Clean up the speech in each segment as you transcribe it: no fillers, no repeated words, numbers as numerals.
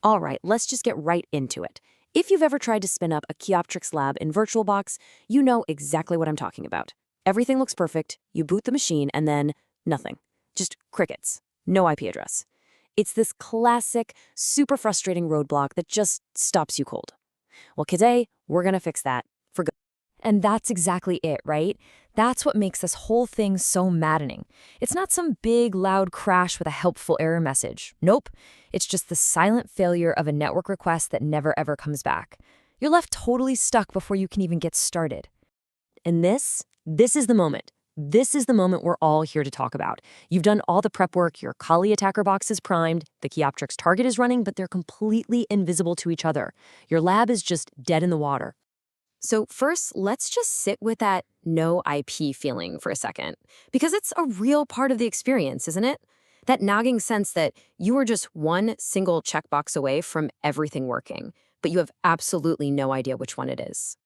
All right, let's just get right into it. If you've ever tried to spin up a Kioptrix lab in VirtualBox, you know exactly what I'm talking about. Everything looks perfect, you boot the machine, and then nothing. Just crickets. No IP address. It's this classic, super frustrating roadblock that just stops you cold. Well, today, we're gonna fix that for good. And that's exactly it, right? That's what makes this whole thing so maddening. It's not some big, loud crash with a helpful error message. Nope. It's just the silent failure of a network request that never ever comes back. You're left totally stuck before you can even get started. And this is the moment. This is the moment we're all here to talk about. You've done all the prep work, your Kali attacker box is primed, the Kioptrix target is running, but they're completely invisible to each other. Your lab is just dead in the water. So first, let's just sit with that no IP feeling for a second, because it's a real part of the experience, isn't it? That nagging sense that you are just one single checkbox away from everything working, but you have absolutely no idea which one it is.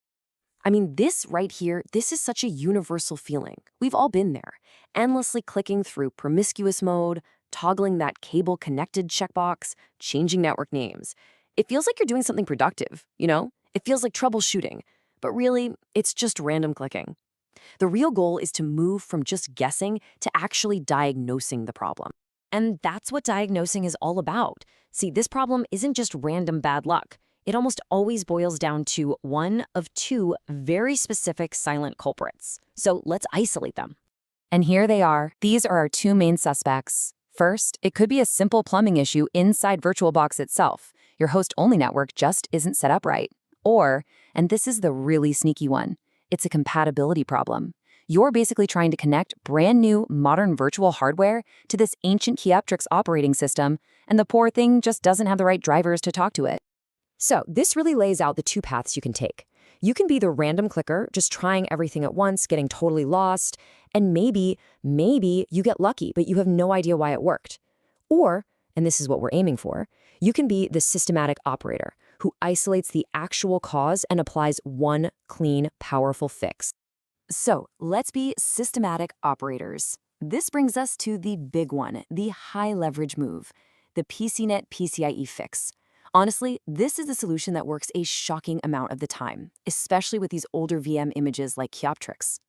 I mean, this right here, this is such a universal feeling. We've all been there, endlessly clicking through promiscuous mode, toggling that cable connected checkbox, changing network names. It feels like you're doing something productive, you know? It feels like troubleshooting. But really, it's just random clicking. The real goal is to move from just guessing to actually diagnosing the problem. And that's what diagnosing is all about. See, this problem isn't just random bad luck. It almost always boils down to one of two very specific silent culprits. So let's isolate them. And here they are. These are our two main suspects. First, it could be a simple plumbing issue inside VirtualBox itself. Your host-only network just isn't set up right. Or, and this is the really sneaky one, it's a compatibility problem. You're basically trying to connect brand new, modern virtual hardware to this ancient Kioptrix operating system, and the poor thing just doesn't have the right drivers to talk to it. So this really lays out the two paths you can take. You can be the random clicker, just trying everything at once, getting totally lost, and maybe you get lucky, but you have no idea why it worked. Or, and this is what we're aiming for, you can be the systematic operator who isolates the actual cause and applies one clean, powerful fix. So let's be systematic operators. This brings us to the big one, the high leverage move, the PCnet-PCIe fix. Honestly, this is the solution that works a shocking amount of the time, especially with these older VM images like Kioptrix.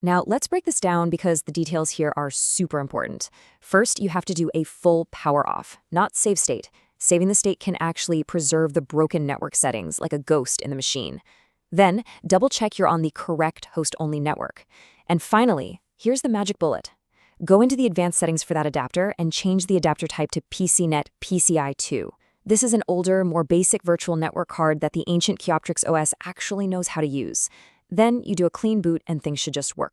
Now, let's break this down because the details here are super important. First, you have to do a full power off, not save state. Saving the state can actually preserve the broken network settings like a ghost in the machine. Then, double-check you're on the correct host-only network. And finally, here's the magic bullet. Go into the advanced settings for that adapter and change the adapter type to PCnet-PCI II. This is an older, more basic virtual network card that the ancient Kioptrix OS actually knows how to use. Then you do a clean boot and things should just work.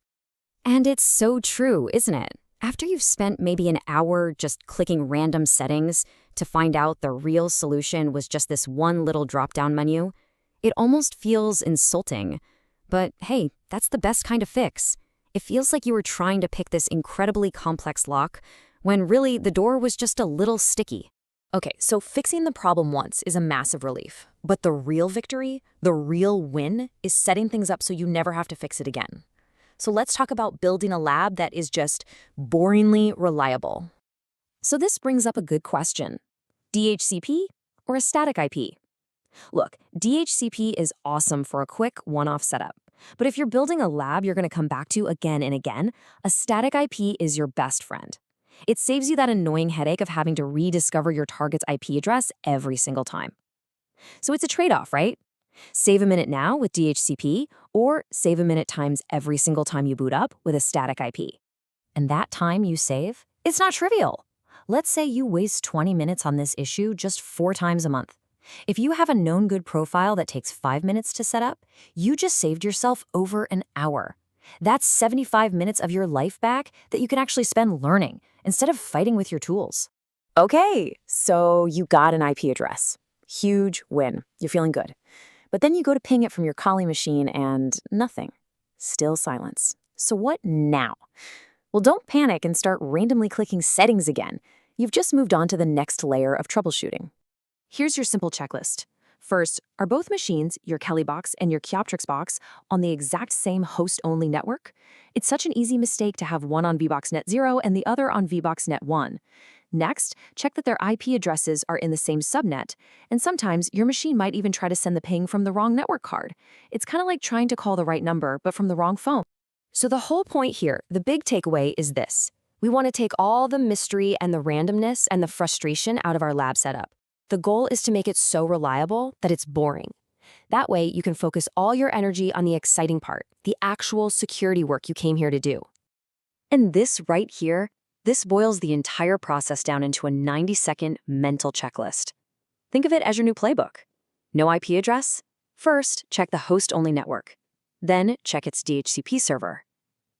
And it's so true, isn't it? After you've spent maybe an hour just clicking random settings to find out the real solution was just this one little drop-down menu, it almost feels insulting. But hey, that's the best kind of fix. It feels like you were trying to pick this incredibly complex lock when really the door was just a little sticky. Okay, so fixing the problem once is a massive relief. But the real victory, the real win, is setting things up so you never have to fix it again. So let's talk about building a lab that is just boringly reliable. So this brings up a good question. DHCP or a static IP? Look, DHCP is awesome for a quick one-off setup. But if you're building a lab you're going to come back to again and again, a static IP is your best friend. It saves you that annoying headache of having to rediscover your target's IP address every single time. So it's a trade-off, right? Save a minute now with DHCP, or save a minute times every single time you boot up with a static IP. And that time you save, it's not trivial. Let's say you waste 20 minutes on this issue just 4 times a month. If you have a known good profile that takes 5 minutes to set up, you just saved yourself over an hour. That's 75 minutes of your life back that you can actually spend learning instead of fighting with your tools. Okay, so you got an IP address. Huge win. You're feeling good. But then you go to ping it from your Kali machine and nothing. Still silence. So what now? Well, don't panic and start randomly clicking settings again. You've just moved on to the next layer of troubleshooting. Here's your simple checklist. First, are both machines, your Kali box and your Kioptrix box, on the exact same host-only network? It's such an easy mistake to have one on VBox Net 0 and the other on VBox Net 1. Next, check that their IP addresses are in the same subnet, and sometimes your machine might even try to send the ping from the wrong network card. It's kind of like trying to call the right number, but from the wrong phone. So the whole point here, the big takeaway is this. We want to take all the mystery and the randomness and the frustration out of our lab setup. The goal is to make it so reliable that it's boring. That way, you can focus all your energy on the exciting part, the actual security work you came here to do. And this right here, this boils the entire process down into a 90-second mental checklist. Think of it as your new playbook. No IP address? First, check the host-only network. Then, check its DHCP server.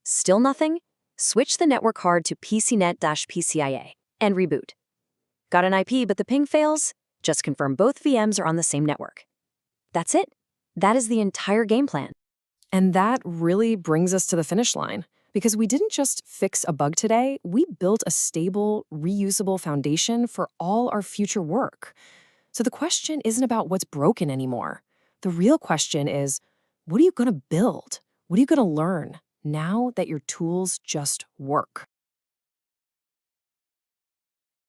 Still nothing? Switch the network card to PCnet-PCI II and reboot. Got an IP but the ping fails? Just confirm both VMs are on the same network. That's it. That is the entire game plan. And that really brings us to the finish line. Because we didn't just fix a bug today, we built a stable, reusable foundation for all our future work. So the question isn't about what's broken anymore. The real question is, what are you going to build? What are you going to learn now that your tools just work?